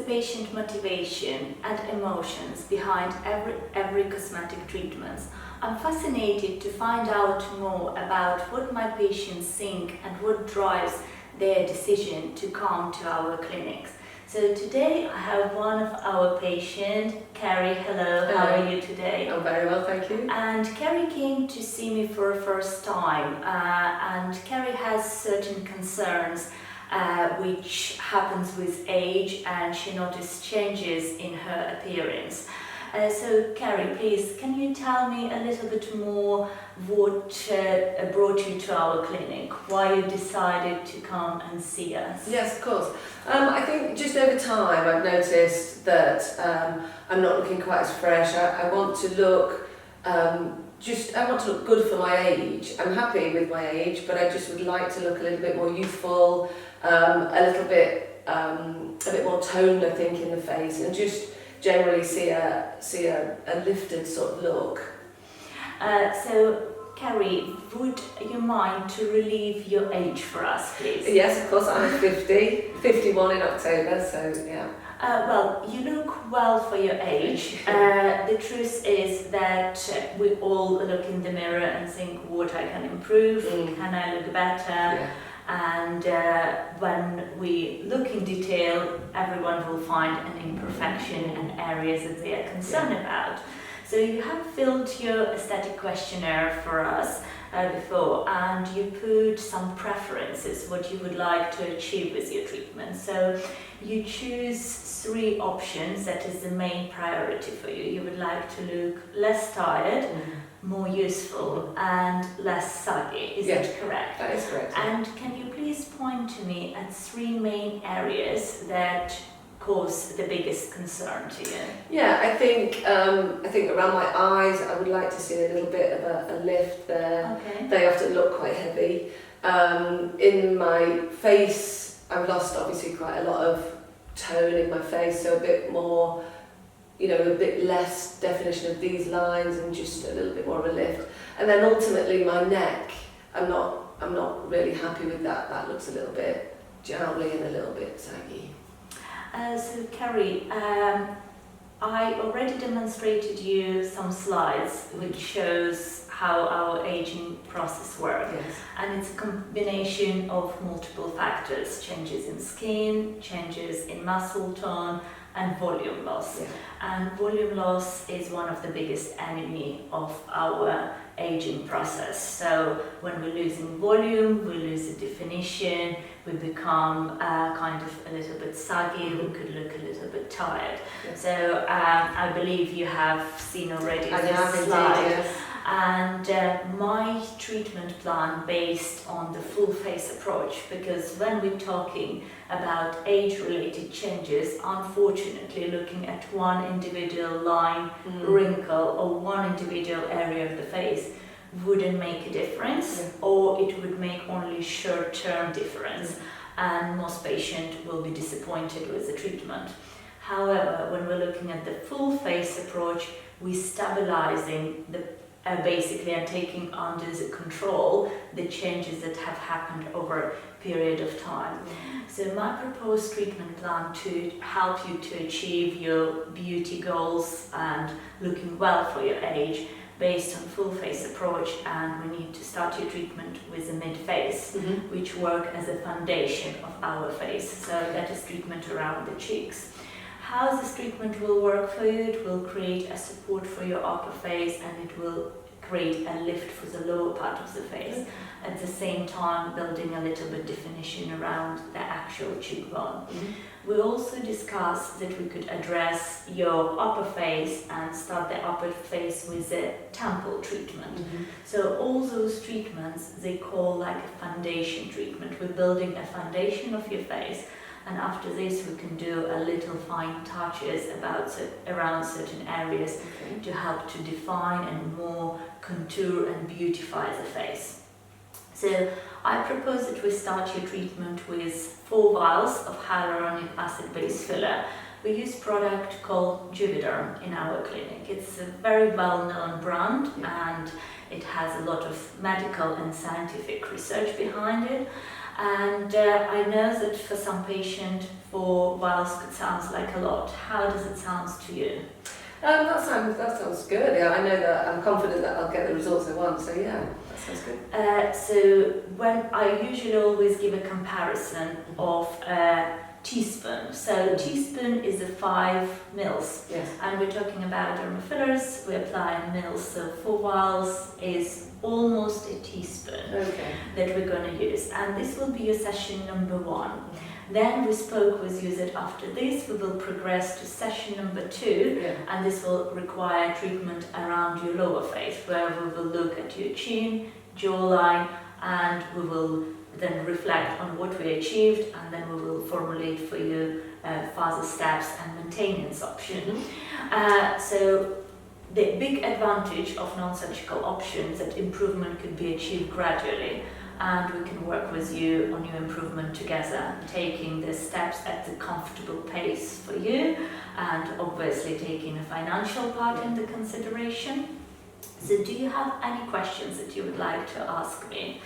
patient motivation and emotions behind every cosmetic treatment, I'm fascinated to find out more about what my patients think and what drives their decision to come to our clinics. So today I have one of our patients, Kerry. Hello, how are you today? I'm very well, thank you. And Kerry came to see me for the first time, and Kerry has certain concerns which happens with age, and she noticed changes in her appearance. So Kerry, please, can you tell me a little bit more what brought you to our clinic, why you decided to come and see us? Yes, of course. I think just over time I've noticed that I'm not looking quite as fresh. I want to look good for my age. I'm happy with my age, but I just would like to look a little bit more youthful, a little bit more toned, I think, in the face, and just generally see a lifted sort of look. So Kerry, would you mind to relieve your age for us, please? Yes, of course. I'm 51 in October, so yeah. Well, you look well for your age. The truth is that we all look in the mirror and think, what I can improve, can I look better? Yeah. And when we look in detail, everyone will find an imperfection and areas that they are concerned about. So you have filled your aesthetic questionnaire for us before, and you put some preferences, what you would like to achieve with your treatment. So you choose 3 options that is the main priority for you. You would like to look less tired, more useful, and less saggy. Is that correct? That is correct. And can you please point to me at 3 main areas that cause the biggest concern to you? Yeah, I think around my eyes I would like to see a little bit of a lift there. Okay. They often look quite heavy. In my face I've lost obviously quite a lot of tone in my face, so a bit more, a bit less definition of these lines and just a little bit more of a lift. And then ultimately my neck, I'm not really happy with that. That looks a little bit jowly and a little bit saggy. So Kerry, I already demonstrated you some slides which shows how our aging process works. Yes. And it's a combination of multiple factors: changes in skin, changes in muscle tone, and volume loss. Yeah. And volume loss is one of the biggest enemy of our aging process. So when we're losing volume, we lose the definition, we become kind of a little bit saggy, we could look a little bit tired. Yes. So I believe you have seen already this slide. Indeed, yes. And my treatment plan based on the full face approach, because when we're talking about age-related changes, unfortunately looking at one individual line, wrinkle, or one individual area of the face wouldn't make a difference, or it would make only short-term difference, and most patients will be disappointed with the treatment. However, when we're looking at the full face approach, we're stabilizing the basically and taking under the control the changes that have happened over a period of time. So my proposed treatment plan to help you to achieve your beauty goals and looking well for your age based on full face approach, and we need to start your treatment with the mid face, which work as a foundation of our face. So that is treatment around the cheeks. How this treatment will work for you, it will create a support for your upper face, and it will create a lift for the lower part of the face. At the same time, building a little bit definition around the actual cheekbone. We also discussed that we could address your upper face and start the upper face with a temple treatment. So all those treatments, they call like a foundation treatment. We're building a foundation of your face, and after this we can do a little fine touches around certain areas to help to define and more contour and beautify the face. So I propose that we start your treatment with 4 vials of hyaluronic acid-based filler. We use a product called Juvederm in our clinic. It's a very well-known brand, and it has a lot of medical and scientific research behind it. And I know that for some patients, 4 vials could sound like a lot. How does it sound to you? That sounds good. Yeah, I know that I'm confident that I'll get the results I want. So yeah, that sounds good. So when I usually always give a comparison of a teaspoon. So teaspoon is a 5 mils. Yes. And we're talking about derma fillers. We apply mils. So 4 vials is almost a teaspoon that we're going to use. And this will be your session number 1. Then we spoke with you that after this we will progress to session number 2, and this will require treatment around your lower face, where we will look at your chin, jawline, and we will then reflect on what we achieved, and then we will formulate for you further steps and maintenance option. So the big advantage of non-surgical options is that improvement could be achieved gradually, and we can work with you on your improvement together, taking the steps at the comfortable pace for you, and obviously taking a financial part into consideration. So do you have any questions that you would like to ask me?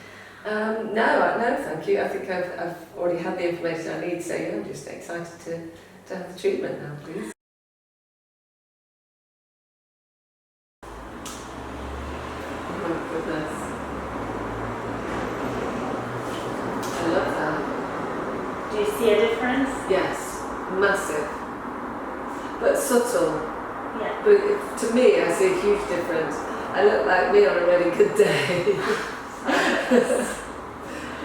No, thank you. I think I've already had the information I need, so yeah, I'm just excited to have the treatment now, please. Oh my goodness. I love that. Do you see a difference? Yes, massive. But subtle. Yeah. But to me, I see a huge difference. I look like me on a really good day.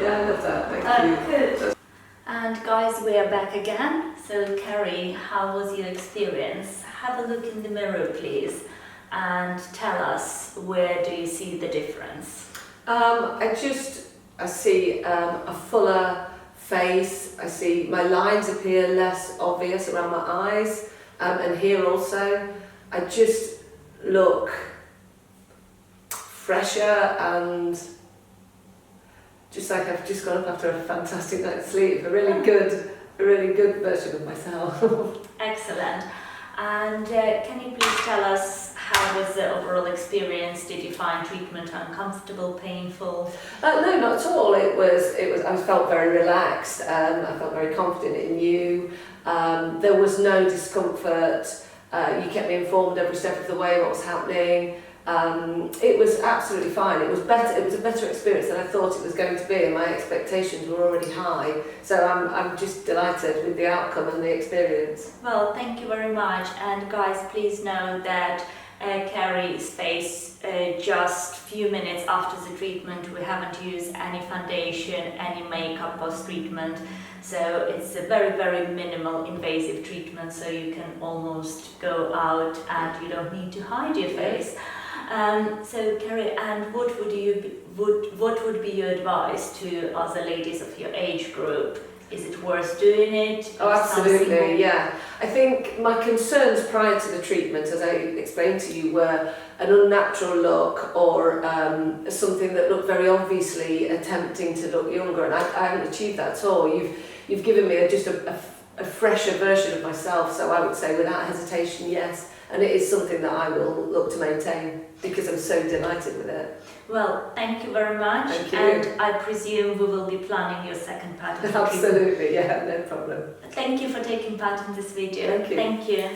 Yeah, I love that. Thank you. Good. And guys, we are back again. So Kerry, how was your experience? Have a look in the mirror, please, and tell us, where do you see the difference? I see a fuller face. I see my lines appear less obvious around my eyes, and here also. I just look fresher and just like I've just got up after a fantastic night's sleep. A really good version of myself. Excellent. And can you please tell us, how was the overall experience? Did you find treatment uncomfortable, painful? No, not at all. It was. I felt very relaxed. I felt very confident in you. There was no discomfort. You kept me informed every step of the way what was happening. It was absolutely fine. It was better. It was a better experience than I thought it was going to be, and my expectations were already high. So I'm just delighted with the outcome and the experience. Well, thank you very much. And guys, please know that Kerry's face, just few minutes after the treatment, we haven't used any foundation, any makeup post-treatment. So it's a very, very minimal invasive treatment, so you can almost go out and you don't need to hide your face. So Kerry, and what would be your advice to other ladies of your age group? Is it worth doing it? Oh, absolutely, yeah. I think my concerns prior to the treatment, as I explained to you, were an unnatural look or something that looked very obviously attempting to look younger, and I haven't achieved that at all. You've given me just a fresher version of myself, so I would say without hesitation, yes. And it is something that I will look to maintain because I'm so delighted with it. Well, thank you very much. Thank you. And I presume we will be planning your second part of the treatment. Absolutely, yeah, no problem. Thank you for taking part in this video. Thank you. Thank you.